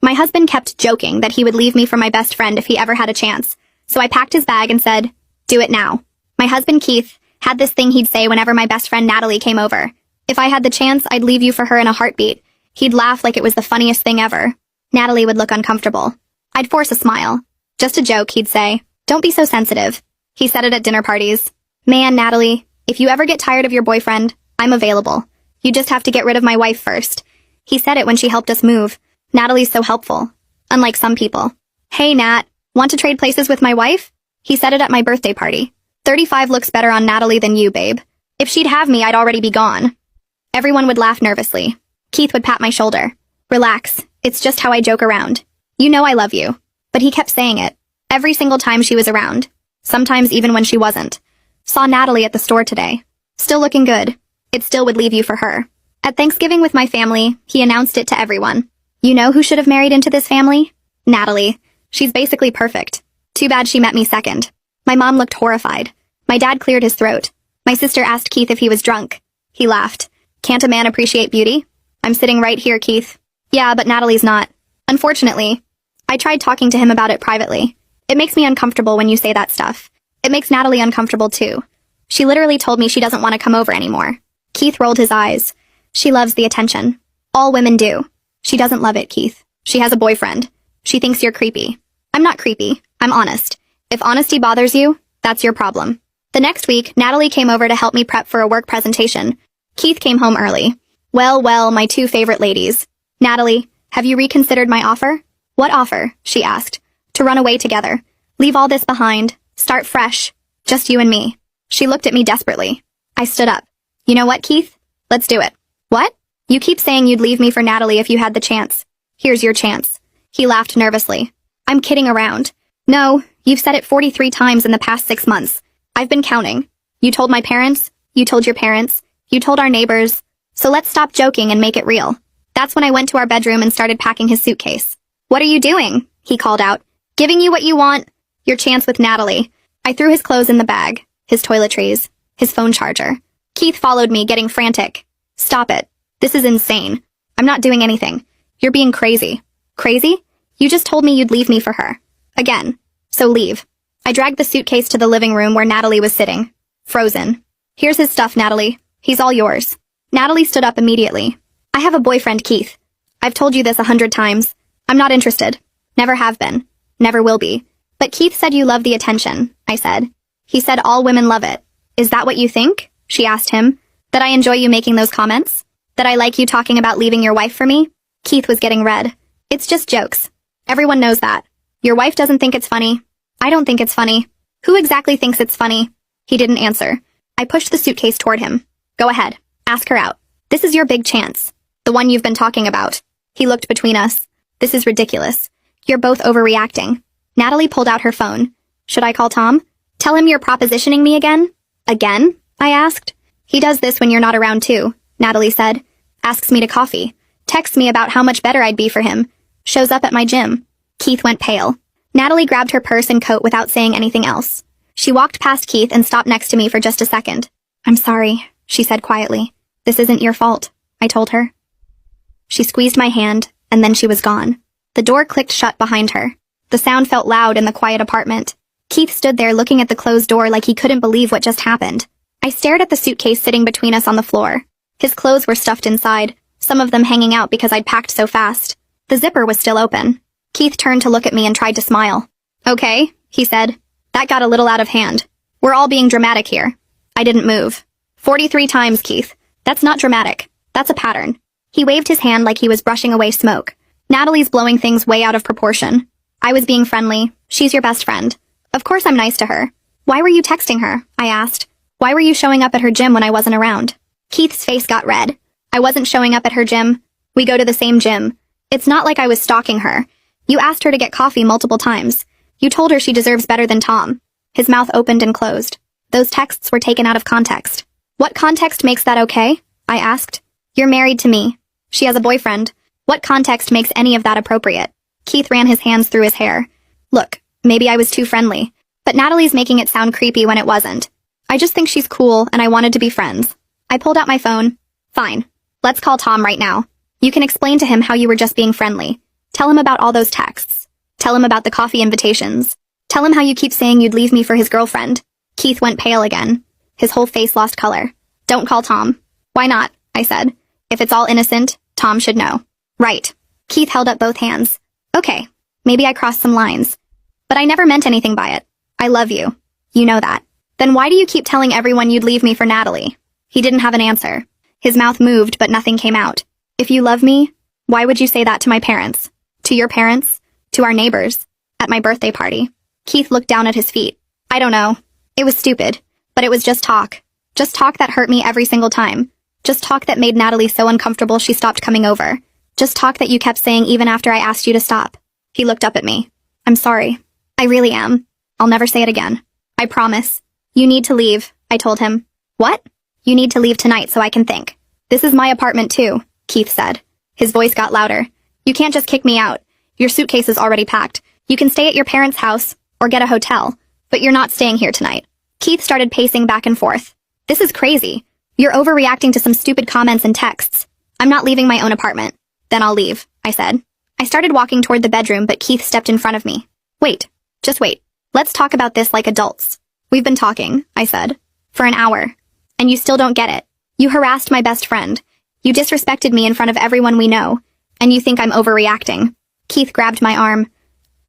My husband kept joking that he would leave me for my best friend if he ever had a chance, so I packed his bag and said, "Do it now." My husband Keith had this thing he'd say whenever my best friend Natalie came over. "If I had the chance, I'd leave you for her in a heartbeat." He'd laugh like it was the funniest thing ever. Natalie would look uncomfortable. I'd force a smile. "Just a joke," he'd say. "Don't be so sensitive." He said it at dinner parties. "Man, Natalie, if you ever get tired of your boyfriend, I'm available. You just have to get rid of my wife first." He said it when she helped us move. Natalie's so helpful. Unlike some people. "Hey, Nat, want to trade places with my wife?" He said it at my birthday party. 35 looks better on Natalie than you, babe. If she'd have me, I'd already be gone. Everyone would laugh nervously. Keith would pat my shoulder. "Relax, it's just how I joke around. You know I love you." But he kept saying it. Every single time she was around. Sometimes even when she wasn't. "Saw Natalie at the store today. Still looking good. It still would leave you for her." At Thanksgiving with my family, he announced it to everyone. "You know who should have married into this family? Natalie. She's basically perfect. Too bad she met me second." My mom looked horrified. My dad cleared his throat. My sister asked Keith if he was drunk. He laughed. "Can't a man appreciate beauty? I'm sitting right here, Keith." "Yeah, but Natalie's not. Unfortunately." I tried talking to him about it privately. "It makes me uncomfortable when you say that stuff. It makes Natalie uncomfortable too. She literally told me she doesn't want to come over anymore." Keith rolled his eyes. "She loves the attention. All women do." "She doesn't love it, Keith. She has a boyfriend. She thinks you're creepy." "I'm not creepy. I'm honest. If honesty bothers you, that's your problem." The next week, Natalie came over to help me prep for a work presentation. Keith came home early. Well, my two favorite ladies. "Natalie, have you reconsidered my offer?" "What offer?" she asked. "To run away together. Leave all this behind. Start fresh. Just you and me." She looked at me desperately. I stood up. "You know what, Keith? Let's do it." "What?" "You keep saying you'd leave me for Natalie if you had the chance. Here's your chance." He laughed nervously. "I'm kidding around." "No, you've said it 43 times in the past 6 months. I've been counting. You told my parents, you told your parents, you told our neighbors. So let's stop joking and make it real." That's when I went to our bedroom and started packing his suitcase. "What are you doing?" he called out. "Giving you what you want. Your chance with Natalie." I threw his clothes in the bag, his toiletries, his phone charger. Keith followed me, getting frantic. "Stop it. This is insane. I'm not doing anything. You're being crazy." "Crazy? You just told me you'd leave me for her. Again. So leave." I dragged the suitcase to the living room where Natalie was sitting. Frozen. "Here's his stuff, Natalie. He's all yours." Natalie stood up immediately. "I have a boyfriend, Keith. I've told you this 100 times. I'm not interested. Never have been. Never will be." "But Keith said you love the attention," I said. "He said all women love it. Is that what you think?" she asked him. "That I enjoy you making those comments? That I like you talking about leaving your wife for me?" Keith was getting red. "It's just jokes. Everyone knows that. Your wife doesn't think it's funny. I don't think it's funny. Who exactly thinks it's funny?" He didn't answer. I pushed the suitcase toward him. "Go ahead. Ask her out. This is your big chance. The one you've been talking about." He looked between us. "This is ridiculous. You're both overreacting." Natalie pulled out her phone. "Should I call Tom? Tell him you're propositioning me again?" "Again?" I asked. "He does this when you're not around too," Natalie said. "Asks me to coffee. Texts me about how much better I'd be for him. Shows up at my gym." Keith went pale. Natalie grabbed her purse and coat without saying anything else. She walked past Keith and stopped next to me for just a second. "I'm sorry," she said quietly. "This isn't your fault," I told her. She squeezed my hand, and then she was gone. The door clicked shut behind her. The sound felt loud in the quiet apartment. Keith stood there looking at the closed door like he couldn't believe what just happened. I stared at the suitcase sitting between us on the floor. His clothes were stuffed inside, some of them hanging out because I'd packed so fast. The zipper was still open. Keith turned to look at me and tried to smile. "Okay," he said. "That got a little out of hand. We're all being dramatic here." I didn't move. 43 times, Keith. That's not dramatic. That's a pattern." He waved his hand like he was brushing away smoke. "Natalie's blowing things way out of proportion. I was being friendly. She's your best friend. Of course I'm nice to her. Why were you texting her?" I asked. "Why were you showing up at her gym when I wasn't around?" Keith's face got red. "I wasn't showing up at her gym. We go to the same gym. It's not like I was stalking her. You asked her to get coffee multiple times. You told her she deserves better than Tom." His mouth opened and closed. Those texts were taken out of context. "What context makes that okay?" I asked. "You're married to me. She has a boyfriend. What context makes any of that appropriate?" Keith ran his hands through his hair. "Look, maybe I was too friendly, but Natalie's making it sound creepy when it wasn't. I just think she's cool and I wanted to be friends." I pulled out my phone. "Fine. Let's call Tom right now. You can explain to him how you were just being friendly. Tell him about all those texts. Tell him about the coffee invitations. Tell him how you keep saying you'd leave me for his girlfriend. Keith went pale again. His whole face lost color. Don't call Tom. Why not? I said. If it's all innocent, Tom should know. Right. Keith held up both hands. Okay, maybe I crossed some lines. But I never meant anything by it. I love you. You know that. Then why do you keep telling everyone you'd leave me for Natalie? He didn't have an answer. His mouth moved, but nothing came out. If you love me, why would you say that to my parents? To your parents? To our neighbors? At my birthday party? Keith looked down at his feet. I don't know. It was stupid. But it was just talk. Just talk that hurt me every single time. Just talk that made Natalie so uncomfortable she stopped coming over. Just talk that you kept saying even after I asked you to stop. He looked up at me. I'm sorry. I really am. I'll never say it again. I promise. You need to leave, I told him. What? You need to leave tonight so I can think. This is my apartment too, Keith said. His voice got louder. You can't just kick me out. Your suitcase is already packed. You can stay at your parents' house or get a hotel, but you're not staying here tonight. Keith started pacing back and forth. This is crazy. You're overreacting to some stupid comments and texts. I'm not leaving my own apartment. Then I'll leave, I said. I started walking toward the bedroom, but Keith stepped in front of me. Wait, just wait. Let's talk about this like adults. We've been talking, I said, for an hour. And you still don't get it. You harassed my best friend. You disrespected me in front of everyone we know. And you think I'm overreacting. Keith grabbed my arm.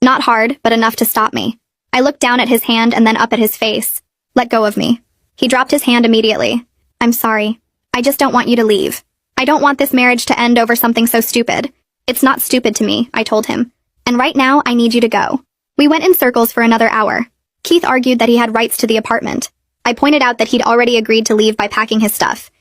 Not hard, but enough to stop me. I looked down at his hand and then up at his face. Let go of me. He dropped his hand immediately. I'm sorry. I just don't want you to leave. I don't want this marriage to end over something so stupid. It's not stupid to me, I told him. And right now, I need you to go. We went in circles for another hour. Keith argued that he had rights to the apartment. I pointed out that he'd already agreed to leave by packing his stuff.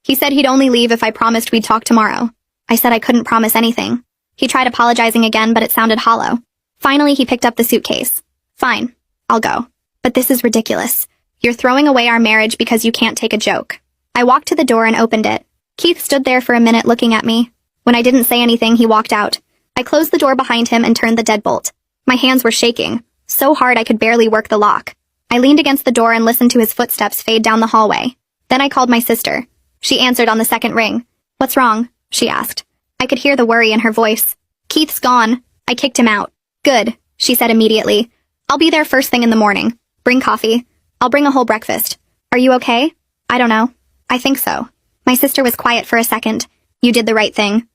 He said he'd only leave if I promised we'd talk tomorrow. I said I couldn't promise anything. He tried apologizing again, but it sounded hollow. Finally, he picked up the suitcase. Fine, I'll go. But this is ridiculous. You're throwing away our marriage because you can't take a joke. I walked to the door and opened it. Keith stood there for a minute looking at me. When I didn't say anything, he walked out. I closed the door behind him and turned the deadbolt. My hands were shaking, so hard I could barely work the lock. I leaned against the door and listened to his footsteps fade down the hallway. Then I called my sister. She answered on the second ring. What's wrong? She asked. I could hear the worry in her voice. Keith's gone. I kicked him out. Good, she said immediately. I'll be there first thing in the morning. Bring coffee. I'll bring a whole breakfast. Are you okay? I don't know. I think so. My sister was quiet for a second. You did the right thing.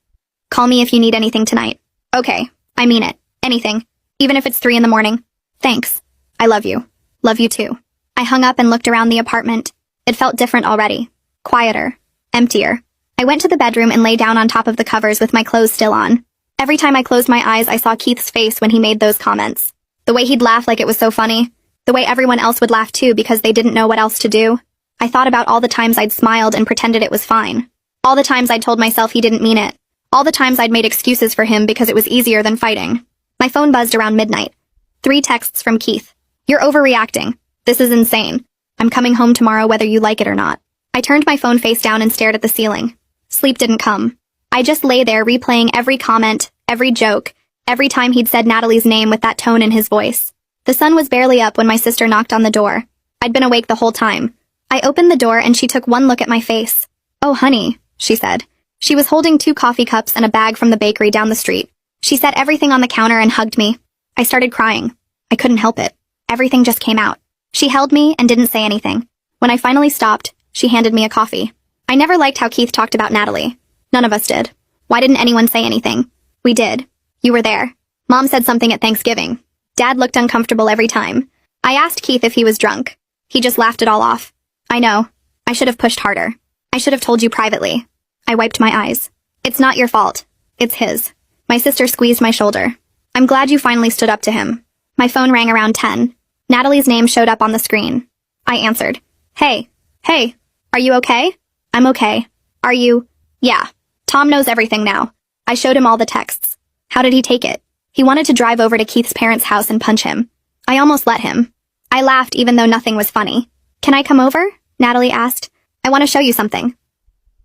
Call me if you need anything tonight. Okay, I mean it. Anything. Even if it's 3 in the morning. Thanks. I love you. Love you too. I hung up and looked around the apartment. It felt different already. Quieter. Emptier. I went to the bedroom and lay down on top of the covers with my clothes still on. Every time I closed my eyes, I saw Keith's face when he made those comments. The way he'd laugh like it was so funny. The way everyone else would laugh too because they didn't know what else to do. I thought about all the times I'd smiled and pretended it was fine. All the times I'd told myself he didn't mean it. All the times I'd made excuses for him because it was easier than fighting. My phone buzzed around midnight. 3 texts from Keith. You're overreacting. This is insane. I'm coming home tomorrow whether you like it or not. I turned my phone face down and stared at the ceiling. Sleep didn't come. I just lay there replaying every comment, every joke, every time he'd said Natalie's name with that tone in his voice. The sun was barely up when my sister knocked on the door. I'd been awake the whole time. I opened the door and she took one look at my face. Oh, honey, she said. She was holding 2 coffee cups and a bag from the bakery down the street. She set everything on the counter and hugged me. I started crying. I couldn't help it. Everything just came out. She held me and didn't say anything. When I finally stopped, she handed me a coffee. I never liked how Keith talked about Natalie. None of us did. Why didn't anyone say anything? We did. You were there. Mom said something at Thanksgiving. Dad looked uncomfortable every time. I asked Keith if he was drunk. He just laughed it all off. I know. I should have pushed harder. I should have told you privately. I wiped my eyes. It's not your fault. It's his. My sister squeezed my shoulder. I'm glad you finally stood up to him. My phone rang around 10. Natalie's name showed up on the screen. I answered. Hey. Are you okay? I'm okay. Are you? Yeah. Tom knows everything now. I showed him all the texts. How did he take it? He wanted to drive over to Keith's parents' house and punch him. I almost let him. I laughed even though nothing was funny. Can I come over? Natalie asked. I want to show you something.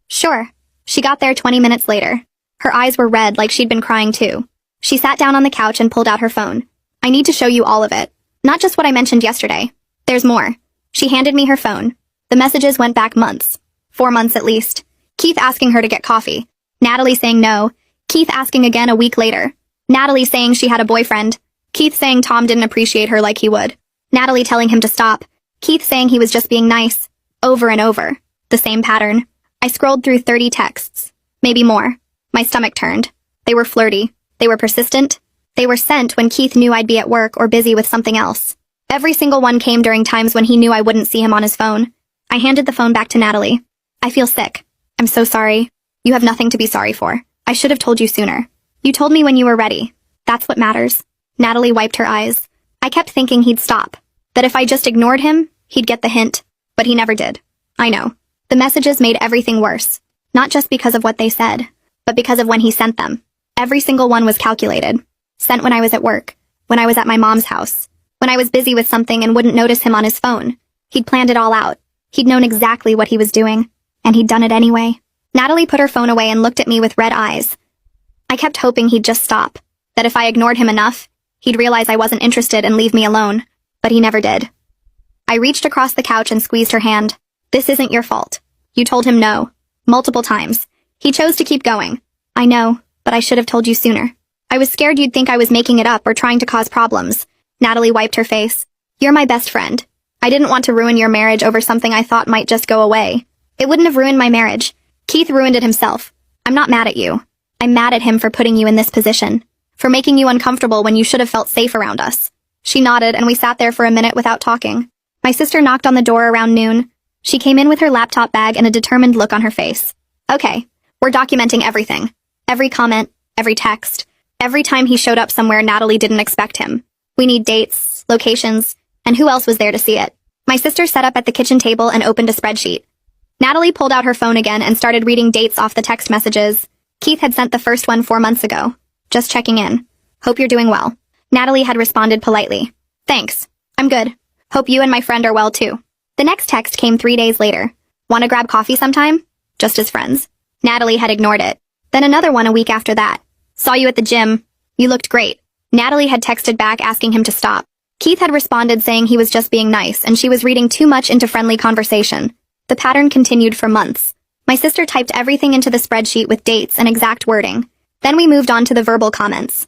Sure. She got there 20 minutes later. Her eyes were red like she'd been crying too. She sat down on the couch and pulled out her phone. I need to show you all of it. Not just what I mentioned yesterday. There's more. She handed me her phone. The messages went back months. 4 months at least. Keith asking her to get coffee. Natalie saying no. Keith asking again a week later. Natalie saying she had a boyfriend. Keith saying Tom didn't appreciate her like he would. Natalie telling him to stop. Keith saying he was just being nice. Over and over. The same pattern. I scrolled through 30 texts. Maybe more. My stomach turned. They were flirty. They were persistent. They were sent when Keith knew I'd be at work or busy with something else. Every single one came during times when he knew I wouldn't see him on his phone. I handed the phone back to Natalie. I feel sick. I'm so sorry. You have nothing to be sorry for. I should have told you sooner. You told me when you were ready. That's what matters. Natalie wiped her eyes. I kept thinking he'd stop. That if I just ignored him, he'd get the hint. But he never did. I know. The messages made everything worse. Not just because of what they said, but because of when he sent them. Every single one was calculated. Sent when I was at work. When I was at my mom's house. When I was busy with something and wouldn't notice him on his phone. He'd planned it all out. He'd known exactly what he was doing. And he'd done it anyway. Natalie put her phone away and looked at me with red eyes. I kept hoping he'd just stop. That if I ignored him enough, he'd realize I wasn't interested and leave me alone. But he never did. I reached across the couch and squeezed her hand. This isn't your fault. You told him no. Multiple times. He chose to keep going. I know, but I should have told you sooner. I was scared you'd think I was making it up or trying to cause problems. Natalie wiped her face. You're my best friend. I didn't want to ruin your marriage over something I thought might just go away. It wouldn't have ruined my marriage. Keith ruined it himself. I'm not mad at you. I'm mad at him for putting you in this position. For making you uncomfortable when you should have felt safe around us. She nodded and we sat there for a minute without talking. My sister knocked on the door around noon. She came in with her laptop bag and a determined look on her face. Okay, we're documenting everything. Every comment, every text. Every time he showed up somewhere Natalie didn't expect him. We need dates, locations, and who else was there to see it. My sister sat up at the kitchen table and opened a spreadsheet. Natalie pulled out her phone again and started reading dates off the text messages. Keith had sent the first one 4 months ago. Just checking in. Hope you're doing well. Natalie had responded politely. Thanks. I'm good. Hope you and my friend are well too. The next text came 3 days later. Want to grab coffee sometime? Just as friends. Natalie had ignored it. Then another one a week after that. Saw you at the gym. You looked great. Natalie had texted back asking him to stop. Keith had responded saying he was just being nice and she was reading too much into friendly conversation. The pattern continued for months. My sister typed everything into the spreadsheet with dates and exact wording. Then we moved on to the verbal comments.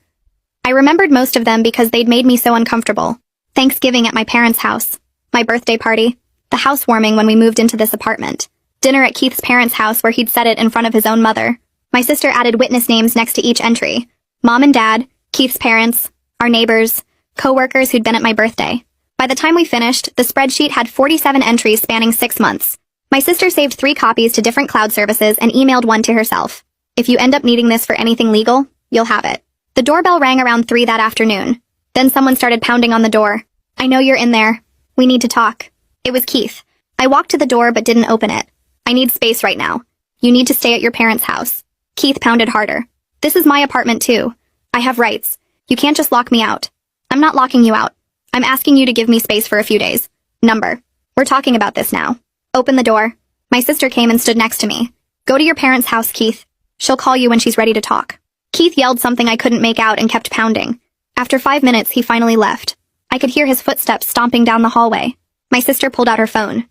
I remembered most of them because they'd made me so uncomfortable. Thanksgiving at my parents' house. My birthday party. The housewarming when we moved into this apartment. Dinner at Keith's parents' house where he'd said it in front of his own mother. My sister added witness names next to each entry. Mom and Dad, Keith's parents, our neighbors, co-workers who'd been at my birthday. By the time we finished, the spreadsheet had 47 entries spanning 6 months. My sister saved 3 copies to different cloud services and emailed one to herself. If you end up needing this for anything legal, you'll have it. The doorbell rang around 3 that afternoon. Then someone started pounding on the door. I know you're in there. We need to talk. It was Keith. I walked to the door but didn't open it. I need space right now. You need to stay at your parents' house. Keith pounded harder. This is my apartment too. I have rights. You can't just lock me out. I'm not locking you out. I'm asking you to give me space for a few days. Number. We're talking about this now. Open the door. My sister came and stood next to me. Go to your parents' house, Keith. She'll call you when she's ready to talk. Keith yelled something I couldn't make out and kept pounding. After 5 minutes, he finally left. I could hear his footsteps stomping down the hallway. My sister pulled out her phone.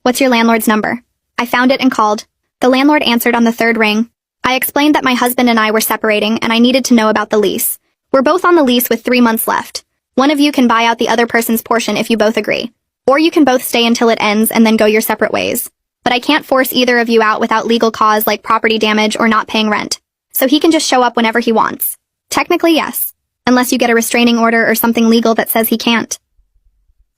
What's your landlord's number? I found it and called. The landlord answered on the 3rd ring. I explained that my husband and I were separating and I needed to know about the lease. We're both on the lease with 3 months left. One of you can buy out the other person's portion if you both agree. Or you can both stay until it ends and then go your separate ways. But I can't force either of you out without legal cause like property damage or not paying rent. So he can just show up whenever he wants. Technically, yes. Unless you get a restraining order or something legal that says he can't.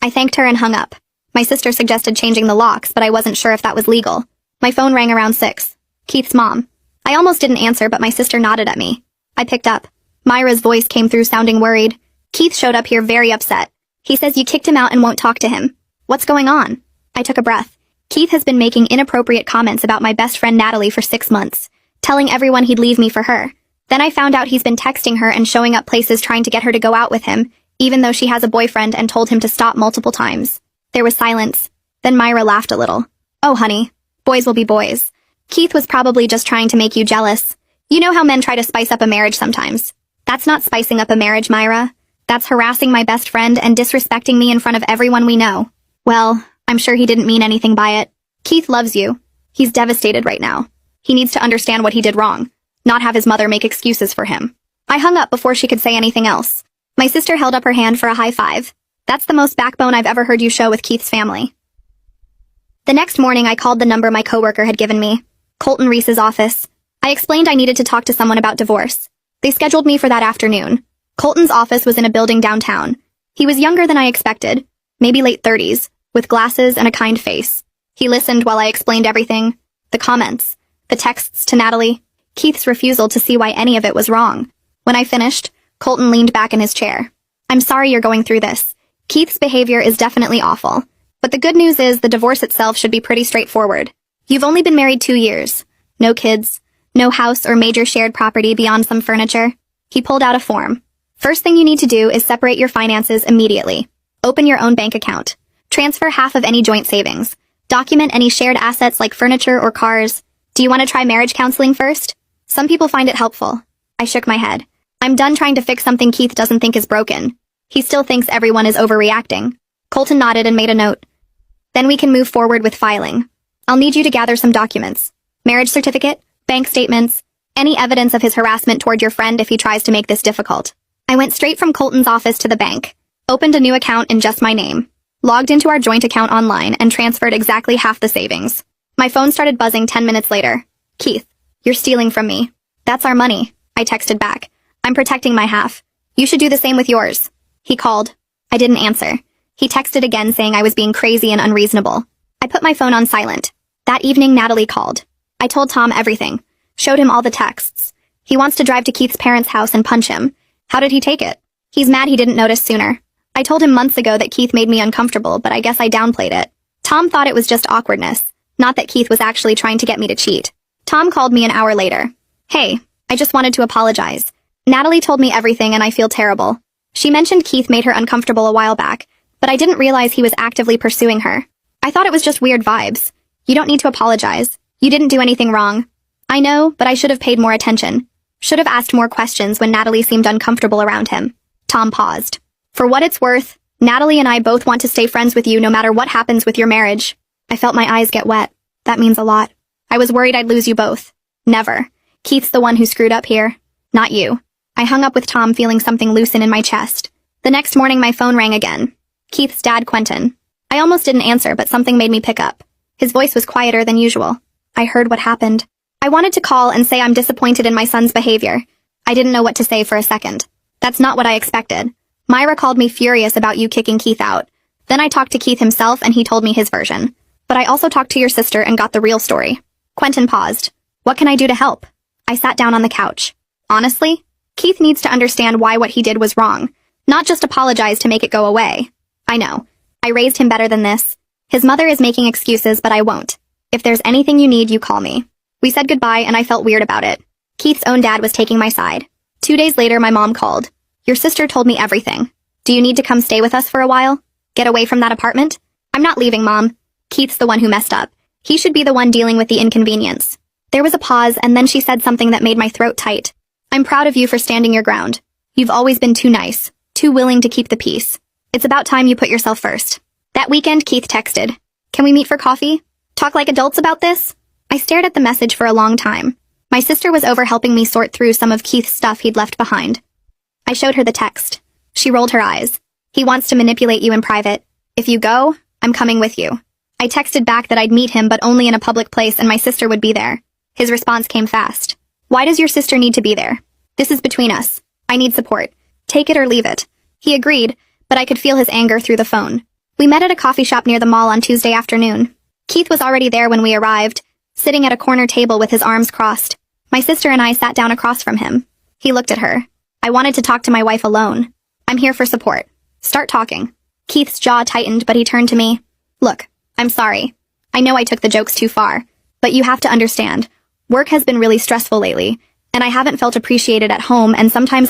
I thanked her and hung up. My sister suggested changing the locks, but I wasn't sure if that was legal. My phone rang around 6. Keith's mom. I almost didn't answer, but my sister nodded at me. I picked up. Myra's voice came through sounding worried. Keith showed up here very upset. He says you kicked him out and won't talk to him. What's going on? I took a breath. Keith has been making inappropriate comments about my best friend Natalie for 6 months, telling everyone he'd leave me for her. Then I found out he's been texting her and showing up places trying to get her to go out with him, even though she has a boyfriend, and told him to stop multiple times. There was silence. Then Myra laughed a little. Oh, honey. Boys will be boys. Keith was probably just trying to make you jealous. You know how men try to spice up a marriage sometimes. That's not spicing up a marriage, Myra. That's harassing my best friend and disrespecting me in front of everyone we know. Well, I'm sure he didn't mean anything by it. Keith loves you. He's devastated right now. He needs to understand what he did wrong, not have his mother make excuses for him. I hung up before she could say anything else. My sister held up her hand for a high five. That's the most backbone I've ever heard you show with Keith's family. The next morning, I called the number my coworker had given me, Colton Reese's office. I explained I needed to talk to someone about divorce. They scheduled me for that afternoon. Colton's office was in a building downtown. He was younger than I expected, maybe late 30s, with glasses and a kind face. He listened while I explained everything, the comments, the texts to Natalie, Keith's refusal to see why any of it was wrong. When I finished, Colton leaned back in his chair. I'm sorry you're going through this. Keith's behavior is definitely awful. But the good news is the divorce itself should be pretty straightforward. You've only been married 2 years. No kids. No house or major shared property beyond some furniture. He pulled out a form. First thing you need to do is separate your finances immediately. Open your own bank account. Transfer half of any joint savings. Document any shared assets like furniture or cars. Do you want to try marriage counseling first? Some people find it helpful. I shook my head. I'm done trying to fix something Keith doesn't think is broken. He still thinks everyone is overreacting. Colton nodded and made a note. Then we can move forward with filing. I'll need you to gather some documents. Marriage certificate, bank statements, any evidence of his harassment toward your friend if he tries to make this difficult. I went straight from Colton's office to the bank, opened a new account in just my name, logged into our joint account online, and transferred exactly half the savings. My phone started buzzing 10 minutes later. Keith, you're stealing from me. That's our money, I texted back. I'm protecting my half. You should do the same with yours. He called. I didn't answer. He texted again saying I was being crazy and unreasonable. I put my phone on silent. That evening, Natalie called. I told Tom everything. Showed him all the texts. He wants to drive to Keith's parents' house and punch him. How did he take it? He's mad he didn't notice sooner. I told him months ago that Keith made me uncomfortable, but I guess I downplayed it. Tom thought it was just awkwardness, not that Keith was actually trying to get me to cheat. Tom called me an hour later. Hey, I just wanted to apologize. Natalie told me everything and I feel terrible. She mentioned Keith made her uncomfortable a while back, but I didn't realize he was actively pursuing her. I thought it was just weird vibes. You don't need to apologize. You didn't do anything wrong. I know, but I should have paid more attention. Should have asked more questions when Natalie seemed uncomfortable around him. Tom paused. For what it's worth, Natalie and I both want to stay friends with you no matter what happens with your marriage. I felt my eyes get wet. That means a lot. I was worried I'd lose you both. Never. Keith's the one who screwed up here. Not you. I hung up with Tom feeling something loosen in my chest. The next morning my phone rang again. Keith's dad, Quentin. I almost didn't answer, but something made me pick up. His voice was quieter than usual. I heard what happened. I wanted to call and say I'm disappointed in my son's behavior. I didn't know what to say for a second. That's not what I expected. Myra called me furious about you kicking Keith out. Then I talked to Keith himself and he told me his version. But I also talked to your sister and got the real story. Quentin paused. What can I do to help? I sat down on the couch. Honestly, Keith needs to understand why what he did was wrong, not just apologize to make it go away. I know. I raised him better than this. His mother is making excuses, but I won't. If there's anything you need, you call me. We said goodbye and I felt weird about it. Keith's own dad was taking my side. 2 days later, my mom called. Your sister told me everything. Do you need to come stay with us for a while? Get away from that apartment? I'm not leaving, Mom. Keith's the one who messed up. He should be the one dealing with the inconvenience. There was a pause and then she said something that made my throat tight. I'm proud of you for standing your ground. You've always been too nice, too willing to keep the peace. It's about time you put yourself first. That weekend, Keith texted. Can we meet for coffee? Talk like adults about this? I stared at the message for a long time. My sister was over helping me sort through some of Keith's stuff he'd left behind. I showed her the text. She rolled her eyes. He wants to manipulate you in private. If you go, I'm coming with you. I texted back that I'd meet him but only in a public place and my sister would be there. His response came fast. Why does your sister need to be there? This is between us. I need support. Take it or leave it. He agreed, but I could feel his anger through the phone. We met at a coffee shop near the mall on Tuesday afternoon. Keith was already there when we arrived, sitting at a corner table with his arms crossed. My sister and I sat down across from him. He looked at her. I wanted to talk to my wife alone. I'm here for support. Start talking. Keith's jaw tightened, but he turned to me. Look, I'm sorry. I know I took the jokes too far, but you have to understand. Work has been really stressful lately, and I haven't felt appreciated at home, and sometimes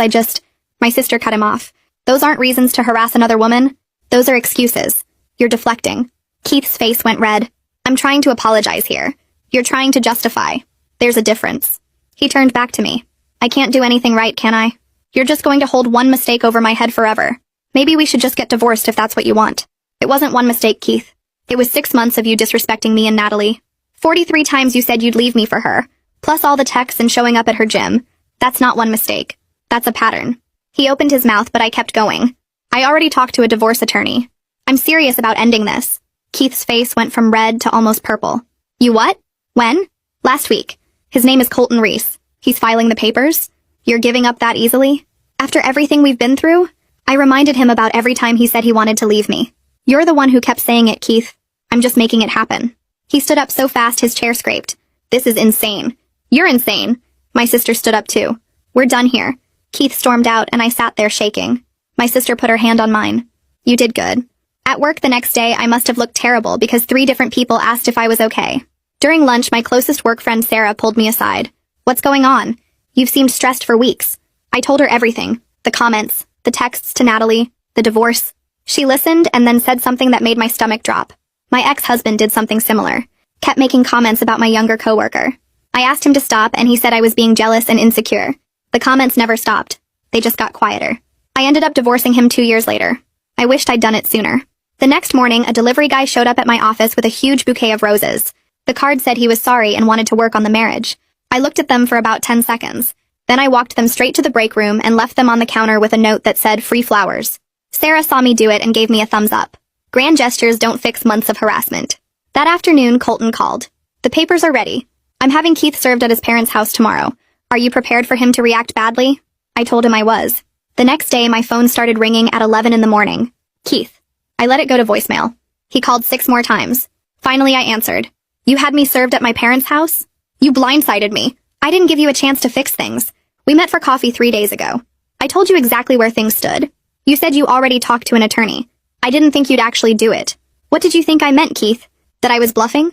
My sister cut him off. Those aren't reasons to harass another woman. Those are excuses. You're deflecting. Keith's face went red. I'm trying to apologize here. You're trying to justify. There's a difference. He turned back to me. I can't do anything right, can I? You're just going to hold one mistake over my head forever. Maybe we should just get divorced if that's what you want. It wasn't one mistake, Keith. It was 6 months of you disrespecting me and Natalie. 43 times you said you'd leave me for her, plus all the texts and showing up at her gym. That's not one mistake. That's a pattern. He opened his mouth, but I kept going. I already talked to a divorce attorney. I'm serious about ending this. Keith's face went from red to almost purple. You what? When? Last week. His name is Colton Reese. He's filing the papers? You're giving up that easily? After everything we've been through? I reminded him about every time he said he wanted to leave me. You're the one who kept saying it, Keith. I'm just making it happen. He stood up so fast his chair scraped. This is insane. You're insane. My sister stood up too. We're done here. Keith stormed out and I sat there shaking. My sister put her hand on mine. You did good. At work the next day, I must have looked terrible because 3 different people asked if I was okay. During lunch, my closest work friend Sarah pulled me aside. What's going on? You've seemed stressed for weeks. I told her everything. The comments, the texts to Natalie, the divorce. She listened and then said something that made my stomach drop. My ex-husband did something similar. Kept making comments about my younger coworker. I asked him to stop and he said I was being jealous and insecure. The comments never stopped. They just got quieter. I ended up divorcing him 2 years later. I wished I'd done it sooner. The next morning, a delivery guy showed up at my office with a huge bouquet of roses. The card said he was sorry and wanted to work on the marriage. I looked at them for about 10 seconds. Then I walked them straight to the break room and left them on the counter with a note that said free flowers. Sarah saw me do it and gave me a thumbs up. Grand gestures don't fix months of harassment. That afternoon, Colton called. The papers are ready. I'm having Keith served at his parents' house tomorrow. Are you prepared for him to react badly? I told him I was. The next day, my phone started ringing at 11 in the morning. Keith. I let it go to voicemail. He called 6 more times. Finally, I answered. You had me served at my parents' house? You blindsided me. I didn't give you a chance to fix things. We met for coffee 3 days ago. I told you exactly where things stood. You said you already talked to an attorney. I didn't think you'd actually do it. What did you think I meant, Keith? That I was bluffing?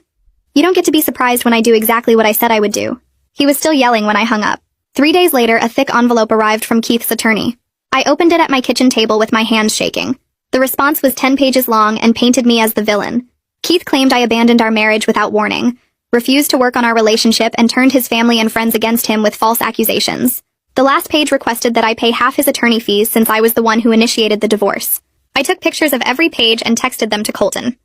You don't get to be surprised when I do exactly what I said I would do. He was still yelling when I hung up. 3 days later, a thick envelope arrived from Keith's attorney. I opened it at my kitchen table with my hands shaking. The response was 10 pages long and painted me as the villain. Keith claimed I abandoned our marriage without warning, refused to work on our relationship, and turned his family and friends against him with false accusations. The last page requested that I pay half his attorney fees since I was the one who initiated the divorce. I took pictures of every page and texted them to Colton.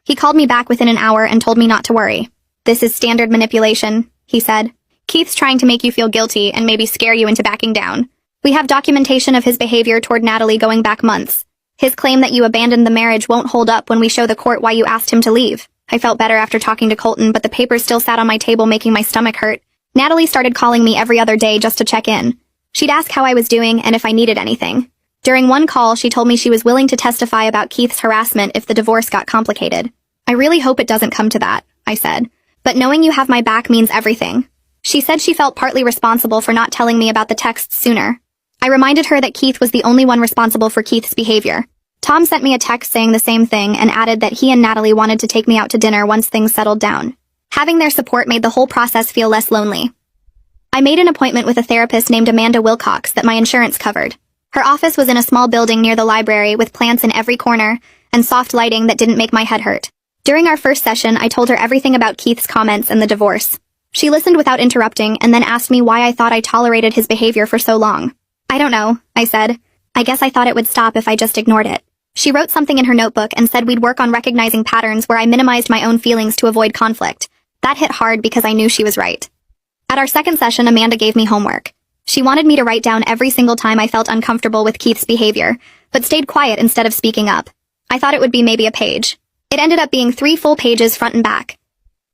He called me back within an hour and told me not to worry. This is standard manipulation, he said. Keith's trying to make you feel guilty and maybe scare you into backing down. We have documentation of his behavior toward Natalie going back months. His claim that you abandoned the marriage won't hold up when we show the court why you asked him to leave. I felt better after talking to Colton, but the papers still sat on my table making my stomach hurt. Natalie started calling me every other day just to check in. She'd ask how I was doing and if I needed anything. During one call, she told me she was willing to testify about Keith's harassment if the divorce got complicated. I really hope it doesn't come to that, I said. But knowing you have my back means everything. She said she felt partly responsible for not telling me about the texts sooner. I reminded her that Keith was the only one responsible for Keith's behavior. Tom sent me a text saying the same thing and added that he and Natalie wanted to take me out to dinner once things settled down. Having their support made the whole process feel less lonely. I made an appointment with a therapist named Amanda Wilcox that my insurance covered. Her office was in a small building near the library with plants in every corner and soft lighting that didn't make my head hurt. During our first session, I told her everything about Keith's comments and the divorce. She listened without interrupting and then asked me why I thought I tolerated his behavior for so long. I don't know, I said. I guess I thought it would stop if I just ignored it. She wrote something in her notebook and said we'd work on recognizing patterns where I minimized my own feelings to avoid conflict. That hit hard because I knew she was right. At our second session, Amanda gave me homework. She wanted me to write down every single time I felt uncomfortable with Keith's behavior, but stayed quiet instead of speaking up. I thought it would be maybe a page. It ended up being 3 full pages front and back.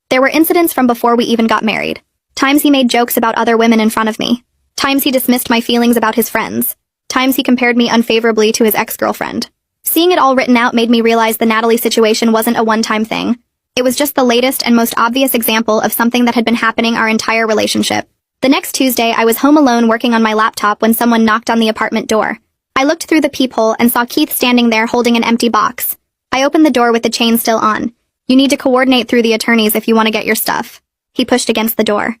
There were incidents from before we even got married. Times he made jokes about other women in front of me. Times he dismissed my feelings about his friends. Times he compared me unfavorably to his ex-girlfriend. Seeing it all written out made me realize the Natalie situation wasn't a one-time thing. It was just the latest and most obvious example of something that had been happening our entire relationship. The next Tuesday, I was home alone working on my laptop when someone knocked on the apartment door. I looked through the peephole and saw Keith standing there holding an empty box. I opened the door with the chain still on. You need to coordinate through the attorneys if you want to get your stuff. He pushed against the door.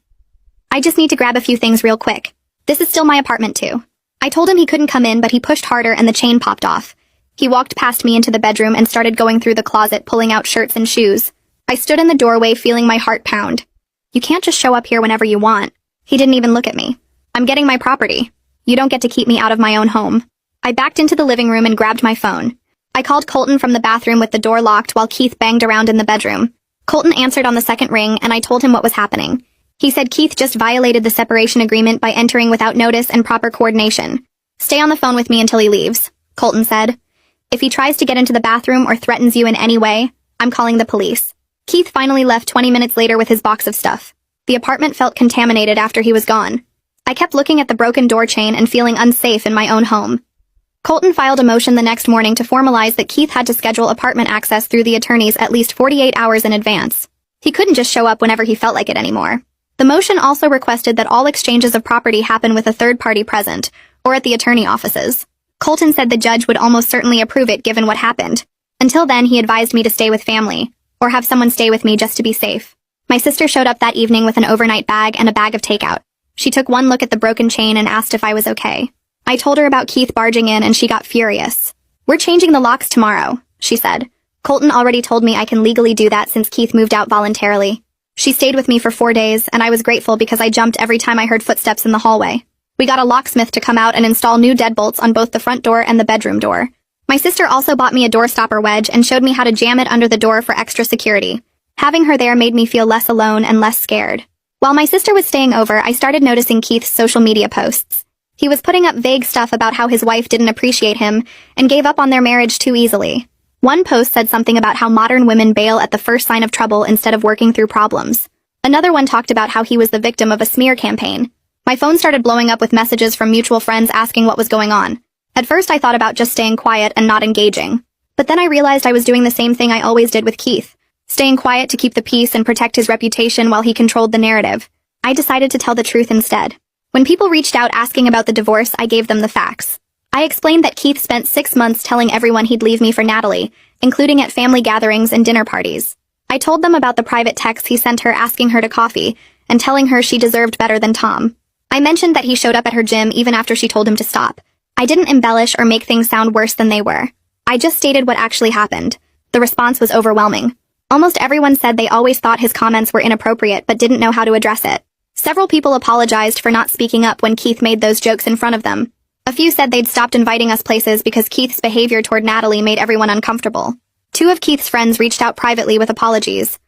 I just need to grab a few things real quick. This is still my apartment too. I told him he couldn't come in, but he pushed harder and the chain popped off. He walked past me into the bedroom and started going through the closet, pulling out shirts and shoes. I stood in the doorway feeling my heart pound. You can't just show up here whenever you want. He didn't even look at me. I'm getting my property. You don't get to keep me out of my own home. I backed into the living room and grabbed my phone. I called Colton from the bathroom with the door locked while Keith banged around in the bedroom. Colton answered on the second ring and I told him what was happening. He said Keith just violated the separation agreement by entering without notice and proper coordination. Stay on the phone with me until he leaves, Colton said. If he tries to get into the bathroom or threatens you in any way, I'm calling the police. Keith finally left 20 minutes later with his box of stuff. The apartment felt contaminated after he was gone. I kept looking at the broken door chain and feeling unsafe in my own home. Colton filed a motion the next morning to formalize that Keith had to schedule apartment access through the attorneys at least 48 hours in advance. He couldn't just show up whenever he felt like it anymore. The motion also requested that all exchanges of property happen with a third party present, or at the attorney offices. Colton said the judge would almost certainly approve it given what happened. Until then, he advised me to stay with family, or have someone stay with me just to be safe. My sister showed up that evening with an overnight bag and a bag of takeout. She took one look at the broken chain and asked if I was okay. I told her about Keith barging in and she got furious. We're changing the locks tomorrow, she said. Colton already told me I can legally do that since Keith moved out voluntarily. She stayed with me for 4 days, and I was grateful because I jumped every time I heard footsteps in the hallway. We got a locksmith to come out and install new deadbolts on both the front door and the bedroom door. My sister also bought me a door stopper wedge and showed me how to jam it under the door for extra security. Having her there made me feel less alone and less scared. While my sister was staying over, I started noticing Keith's social media posts. He was putting up vague stuff about how his wife didn't appreciate him and gave up on their marriage too easily. One post said something about how modern women bail at the first sign of trouble instead of working through problems. Another one talked about how he was the victim of a smear campaign. My phone started blowing up with messages from mutual friends asking what was going on. At first I thought about just staying quiet and not engaging. But then I realized I was doing the same thing I always did with Keith, staying quiet to keep the peace and protect his reputation while he controlled the narrative. I decided to tell the truth instead. When people reached out asking about the divorce, I gave them the facts. I explained that Keith spent 6 months telling everyone he'd leave me for Natalie, including at family gatherings and dinner parties. I told them about the private texts he sent her asking her to coffee and telling her she deserved better than Tom. I mentioned that he showed up at her gym even after she told him to stop. I didn't embellish or make things sound worse than they were. I just stated what actually happened. The response was overwhelming. Almost everyone said they always thought his comments were inappropriate but didn't know how to address it. Several people apologized for not speaking up when Keith made those jokes in front of them. A few said they'd stopped inviting us places because Keith's behavior toward Natalie made everyone uncomfortable. 2 of Keith's friends reached out privately with apologies.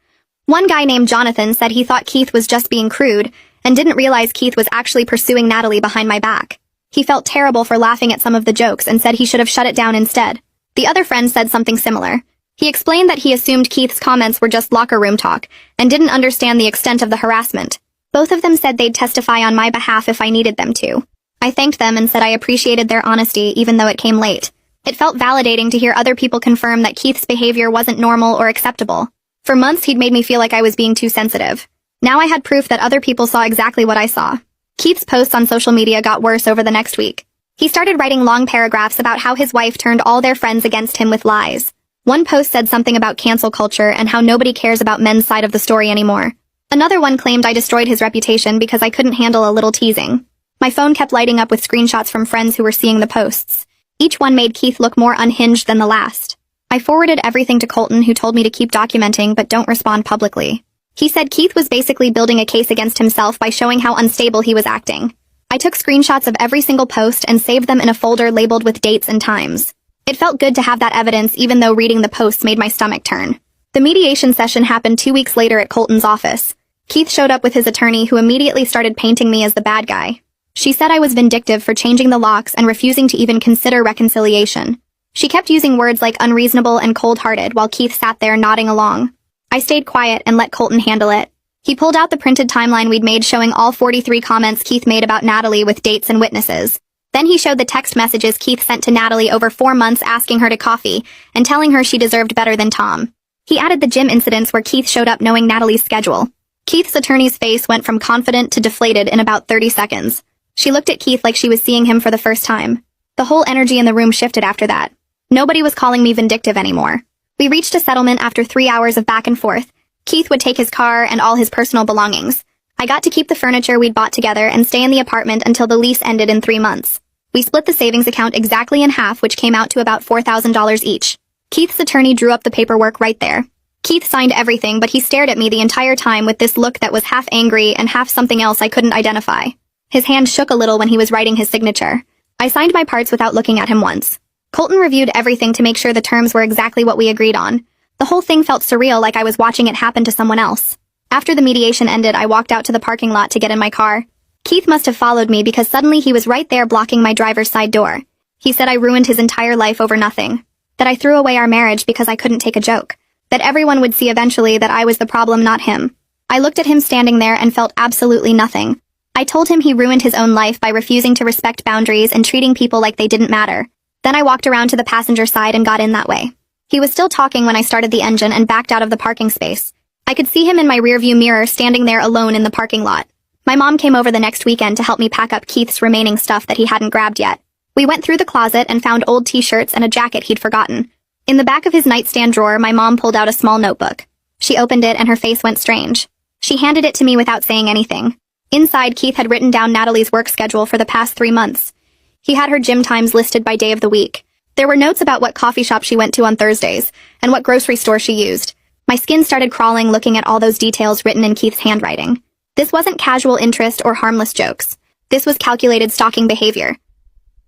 One guy named Jonathan said he thought Keith was just being crude and didn't realize Keith was actually pursuing Natalie behind my back. He felt terrible for laughing at some of the jokes and said he should have shut it down instead. The other friend said something similar. He explained that he assumed Keith's comments were just locker room talk and didn't understand the extent of the harassment. Both of them said they'd testify on my behalf if I needed them to. I thanked them and said I appreciated their honesty even though it came late. It felt validating to hear other people confirm that Keith's behavior wasn't normal or acceptable. For months he'd made me feel like I was being too sensitive. Now I had proof that other people saw exactly what I saw. Keith's posts on social media got worse over the next week. He started writing long paragraphs about how his wife turned all their friends against him with lies. One post said something about cancel culture and how nobody cares about men's side of the story anymore. Another one claimed I destroyed his reputation because I couldn't handle a little teasing. My phone kept lighting up with screenshots from friends who were seeing the posts. Each one made Keith look more unhinged than the last. I forwarded everything to Colton, who told me to keep documenting but don't respond publicly. He said Keith was basically building a case against himself by showing how unstable he was acting. I took screenshots of every single post and saved them in a folder labeled with dates and times. It felt good to have that evidence even though reading the posts made my stomach turn. The mediation session happened 2 weeks later at Colton's office. Keith showed up with his attorney, who immediately started painting me as the bad guy. She said I was vindictive for changing the locks and refusing to even consider reconciliation. She kept using words like unreasonable and cold-hearted while Keith sat there nodding along. I stayed quiet and let Colton handle it. He pulled out the printed timeline we'd made showing all 43 comments Keith made about Natalie with dates and witnesses. Then he showed the text messages Keith sent to Natalie over 4 months asking her to coffee and telling her she deserved better than Tom. He added the gym incidents where Keith showed up knowing Natalie's schedule. Keith's attorney's face went from confident to deflated in about 30 seconds. She looked at Keith like she was seeing him for the first time. The whole energy in the room shifted after that. Nobody was calling me vindictive anymore. We reached a settlement after 3 hours of back and forth. Keith would take his car and all his personal belongings. I got to keep the furniture we'd bought together and stay in the apartment until the lease ended in 3 months. We split the savings account exactly in half, which came out to about $4,000 each. Keith's attorney drew up the paperwork right there. Keith signed everything, but he stared at me the entire time with this look that was half angry and half something else I couldn't identify. His hand shook a little when he was writing his signature. I signed my parts without looking at him once. Colton reviewed everything to make sure the terms were exactly what we agreed on. The whole thing felt surreal, like I was watching it happen to someone else. After the mediation ended, I walked out to the parking lot to get in my car. Keith must have followed me because suddenly he was right there blocking my driver's side door. He said I ruined his entire life over nothing. That I threw away our marriage because I couldn't take a joke. That everyone would see eventually that I was the problem, not him. I looked at him standing there and felt absolutely nothing. I told him he ruined his own life by refusing to respect boundaries and treating people like they didn't matter. Then I walked around to the passenger side and got in that way. He was still talking when I started the engine and backed out of the parking space. I could see him in my rearview mirror standing there alone in the parking lot. My mom came over the next weekend to help me pack up Keith's remaining stuff that he hadn't grabbed yet. We went through the closet and found old t-shirts and a jacket he'd forgotten. In the back of his nightstand drawer, my mom pulled out a small notebook. She opened it and her face went strange. She handed it to me without saying anything. Inside, Keith had written down Natalie's work schedule for the past 3 months. He had her gym times listed by day of the week. There were notes about what coffee shop she went to on Thursdays and what grocery store she used. My skin started crawling looking at all those details written in Keith's handwriting. This wasn't casual interest or harmless jokes. This was calculated stalking behavior.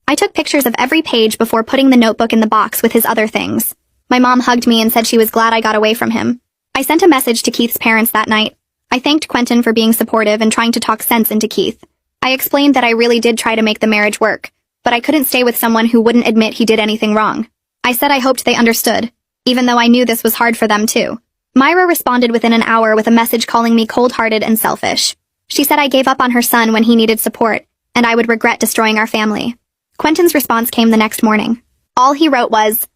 I took pictures of every page before putting the notebook in the box with his other things. My mom hugged me and said she was glad I got away from him. I sent a message to Keith's parents that night. I thanked Quentin for being supportive and trying to talk sense into Keith. I explained that I really did try to make the marriage work, but I couldn't stay with someone who wouldn't admit he did anything wrong. I said I hoped they understood, even though I knew this was hard for them too. Myra responded within an hour with a message calling me cold-hearted and selfish. She said I gave up on her son when he needed support, and I would regret destroying our family. Quentin's response came the next morning. All he wrote was,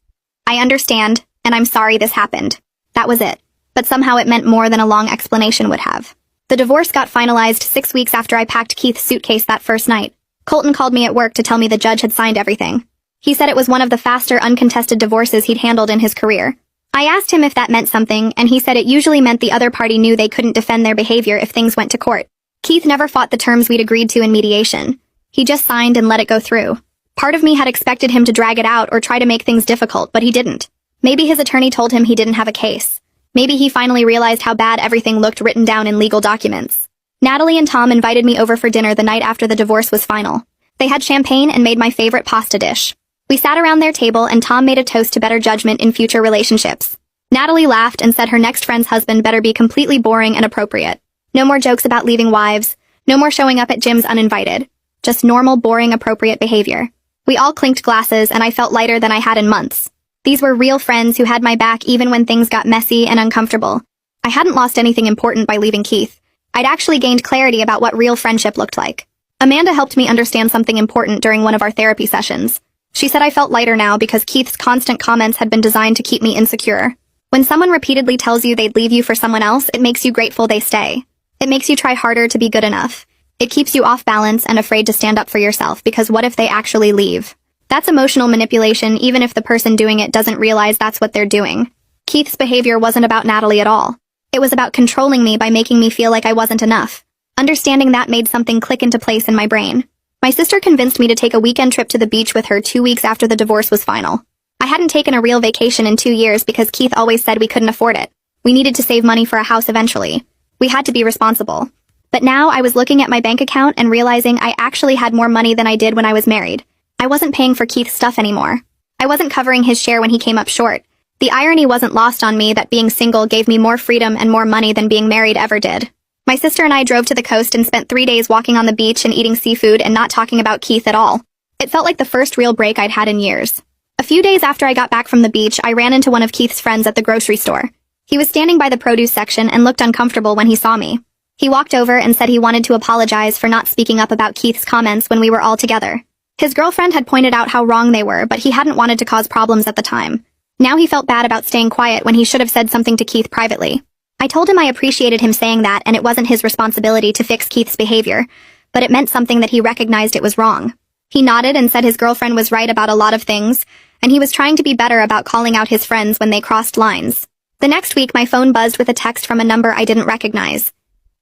"I understand, and I'm sorry this happened." That was it. But somehow it meant more than a long explanation would have. The divorce got finalized 6 weeks after I packed Keith's suitcase that first night. Colton called me at work to tell me the judge had signed everything. He said it was one of the faster uncontested divorces he'd handled in his career. I asked him if that meant something, and he said it usually meant the other party knew they couldn't defend their behavior if things went to court. Keith never fought the terms we'd agreed to in mediation. He just signed and let it go through. Part of me had expected him to drag it out or try to make things difficult, but he didn't. Maybe his attorney told him he didn't have a case. Maybe he finally realized how bad everything looked written down in legal documents. Natalie and Tom invited me over for dinner the night after the divorce was final. They had champagne and made my favorite pasta dish. We sat around their table and Tom made a toast to better judgment in future relationships. Natalie laughed and said her next friend's husband better be completely boring and appropriate. No more jokes about leaving wives. No more showing up at gyms uninvited. Just normal, boring, appropriate behavior. We all clinked glasses and I felt lighter than I had in months. These were real friends who had my back even when things got messy and uncomfortable. I hadn't lost anything important by leaving Keith. I'd actually gained clarity about what real friendship looked like. Amanda helped me understand something important during one of our therapy sessions. She said I felt lighter now because Keith's constant comments had been designed to keep me insecure. When someone repeatedly tells you they'd leave you for someone else, it makes you grateful they stay. It makes you try harder to be good enough. It keeps you off balance and afraid to stand up for yourself because what if they actually leave? That's emotional manipulation even if the person doing it doesn't realize that's what they're doing. Keith's behavior wasn't about Natalie at all. It was about controlling me by making me feel like I wasn't enough. Understanding that made something click into place in my brain. My sister convinced me to take a weekend trip to the beach with her 2 weeks after the divorce was final. I hadn't taken a real vacation in 2 years because Keith always said we couldn't afford it. We needed to save money for a house eventually. We had to be responsible. But now I was looking at my bank account and realizing I actually had more money than I did when I was married. I wasn't paying for Keith's stuff anymore. I wasn't covering his share when he came up short. The irony wasn't lost on me that being single gave me more freedom and more money than being married ever did. My sister and I drove to the coast and spent 3 days walking on the beach and eating seafood and not talking about Keith at all. It felt like the first real break I'd had in years. A few days after I got back from the beach, I ran into one of Keith's friends at the grocery store. He was standing by the produce section and looked uncomfortable when he saw me. He walked over and said he wanted to apologize for not speaking up about Keith's comments when we were all together. His girlfriend had pointed out how wrong they were, but he hadn't wanted to cause problems at the time. Now he felt bad about staying quiet when he should have said something to Keith privately. I told him I appreciated him saying that and it wasn't his responsibility to fix Keith's behavior, but it meant something that he recognized it was wrong. He nodded and said his girlfriend was right about a lot of things, and he was trying to be better about calling out his friends when they crossed lines. The next week, my phone buzzed with a text from a number I didn't recognize.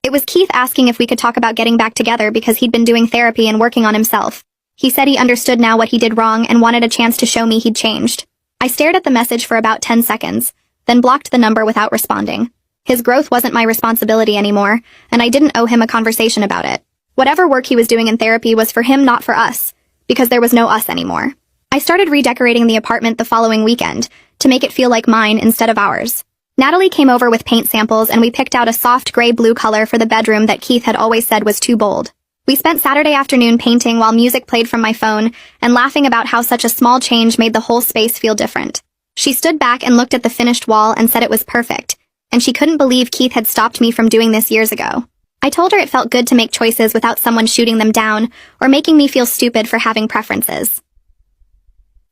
It was Keith asking if we could talk about getting back together because he'd been doing therapy and working on himself. He said he understood now what he did wrong and wanted a chance to show me he'd changed. I stared at the message for about 10 seconds, then blocked the number without responding. His growth wasn't my responsibility anymore, and I didn't owe him a conversation about it. Whatever work he was doing in therapy was for him, not for us, because there was no us anymore. I started redecorating the apartment the following weekend, to make it feel like mine instead of ours. Natalie came over with paint samples and we picked out a soft gray-blue color for the bedroom that Keith had always said was too bold. We spent Saturday afternoon painting while music played from my phone and laughing about how such a small change made the whole space feel different. She stood back and looked at the finished wall and said it was perfect, and she couldn't believe Keith had stopped me from doing this years ago. I told her it felt good to make choices without someone shooting them down or making me feel stupid for having preferences.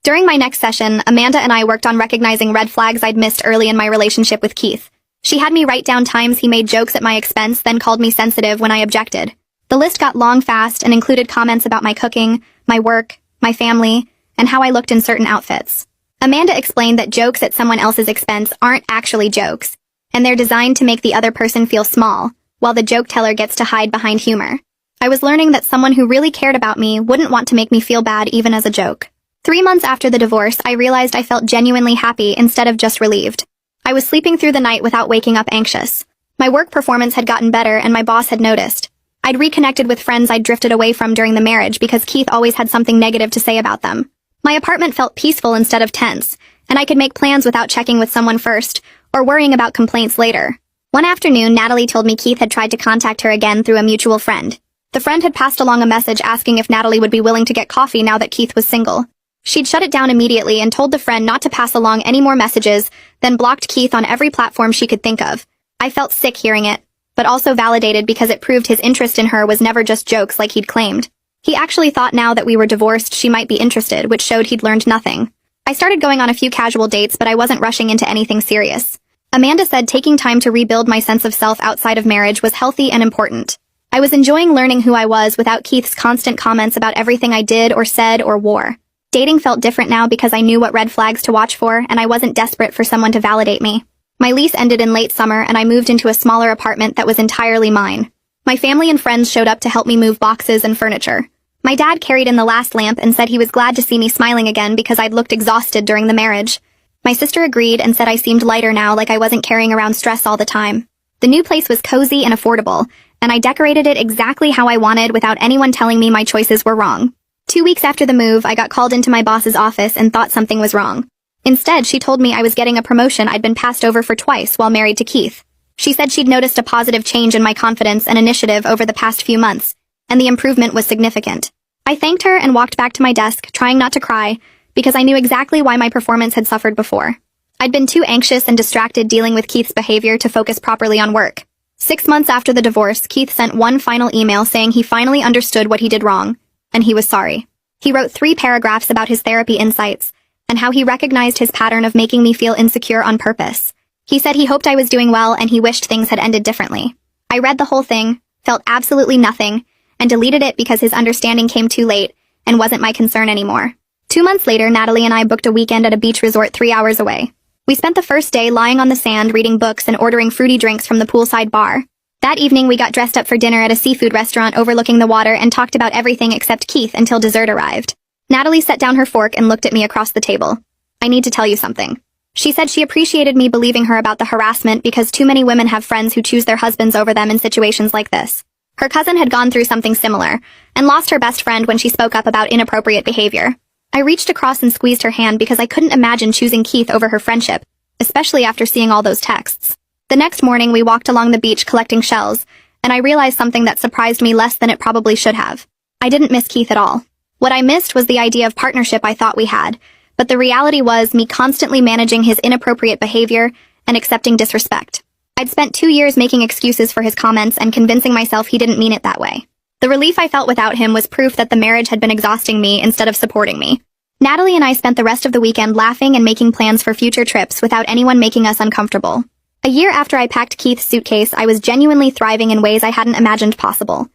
During my next session, Amanda and I worked on recognizing red flags I'd missed early in my relationship with Keith. She had me write down times he made jokes at my expense, then called me sensitive when I objected. The list got long fast and included comments about my cooking, my work, my family, and how I looked in certain outfits. Amanda explained that jokes at someone else's expense aren't actually jokes, and they're designed to make the other person feel small, while the joke teller gets to hide behind humor. I was learning that someone who really cared about me wouldn't want to make me feel bad even as a joke. 3 months after the divorce, I realized I felt genuinely happy instead of just relieved. I was sleeping through the night without waking up anxious. My work performance had gotten better and my boss had noticed. I'd reconnected with friends I'd drifted away from during the marriage because Keith always had something negative to say about them. My apartment felt peaceful instead of tense, and I could make plans without checking with someone first or worrying about complaints later. One afternoon, Natalie told me Keith had tried to contact her again through a mutual friend. The friend had passed along a message asking if Natalie would be willing to get coffee now that Keith was single. She'd shut it down immediately and told the friend not to pass along any more messages, then blocked Keith on every platform she could think of. I felt sick hearing it, but also validated because it proved his interest in her was never just jokes like he'd claimed. He actually thought now that we were divorced she might be interested, which showed he'd learned nothing. I started going on a few casual dates, but I wasn't rushing into anything serious. Amanda said taking time to rebuild my sense of self outside of marriage was healthy and important. I was enjoying learning who I was without Keith's constant comments about everything I did or said or wore. Dating felt different now because I knew what red flags to watch for, and I wasn't desperate for someone to validate me. My lease ended in late summer, and I moved into a smaller apartment that was entirely mine. My family and friends showed up to help me move boxes and furniture. My dad carried in the last lamp and said he was glad to see me smiling again because I'd looked exhausted during the marriage. My sister agreed and said I seemed lighter now, like I wasn't carrying around stress all the time. The new place was cozy and affordable, and I decorated it exactly how I wanted without anyone telling me my choices were wrong. 2 weeks after the move, I got called into my boss's office and thought something was wrong. Instead, she told me I was getting a promotion I'd been passed over for twice while married to Keith. She said she'd noticed a positive change in my confidence and initiative over the past few months, and the improvement was significant. I thanked her and walked back to my desk, trying not to cry, because I knew exactly why my performance had suffered before. I'd been too anxious and distracted dealing with Keith's behavior to focus properly on work. 6 months after the divorce, Keith sent one final email saying he finally understood what he did wrong, and he was sorry. He wrote 3 paragraphs about his therapy insights, and how he recognized his pattern of making me feel insecure on purpose. He said he hoped I was doing well and he wished things had ended differently. I read the whole thing, felt absolutely nothing, and deleted it because his understanding came too late and wasn't my concern anymore. 2 months later, Natalie and I booked a weekend at a beach resort 3 hours away. We spent the first day lying on the sand reading books and ordering fruity drinks from the poolside bar. That evening, we got dressed up for dinner at a seafood restaurant overlooking the water and talked about everything except Keith until dessert arrived. Natalie set down her fork and looked at me across the table. I need to tell you something. She said she appreciated me believing her about the harassment because too many women have friends who choose their husbands over them in situations like this. Her cousin had gone through something similar and lost her best friend when she spoke up about inappropriate behavior. I reached across and squeezed her hand because I couldn't imagine choosing Keith over her friendship, especially after seeing all those texts. The next morning, we walked along the beach collecting shells, and I realized something that surprised me less than it probably should have. I didn't miss Keith at all. What I missed was the idea of partnership I thought we had, but the reality was me constantly managing his inappropriate behavior and accepting disrespect. I'd spent 2 years making excuses for his comments and convincing myself he didn't mean it that way. The relief I felt without him was proof that the marriage had been exhausting me instead of supporting me. Natalie and I spent the rest of the weekend laughing and making plans for future trips without anyone making us uncomfortable. A year after I packed Keith's suitcase, I was genuinely thriving in ways I hadn't imagined possible.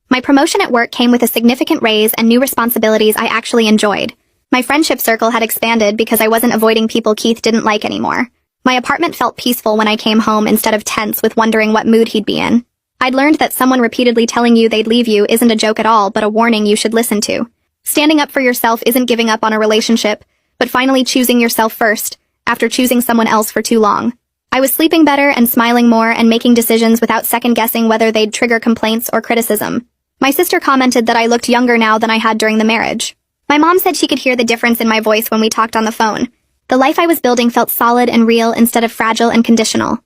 My promotion at work came with a significant raise and new responsibilities I actually enjoyed. My friendship circle had expanded because I wasn't avoiding people Keith didn't like anymore. My apartment felt peaceful when I came home instead of tense with wondering what mood he'd be in. I'd learned that someone repeatedly telling you they'd leave you isn't a joke at all, but a warning you should listen to. Standing up for yourself isn't giving up on a relationship, but finally choosing yourself first, after choosing someone else for too long. I was sleeping better and smiling more and making decisions without second-guessing whether they'd trigger complaints or criticism. My sister commented that I looked younger now than I had during the marriage. My mom said she could hear the difference in my voice when we talked on the phone, The life I was building felt solid and real instead of fragile and conditional.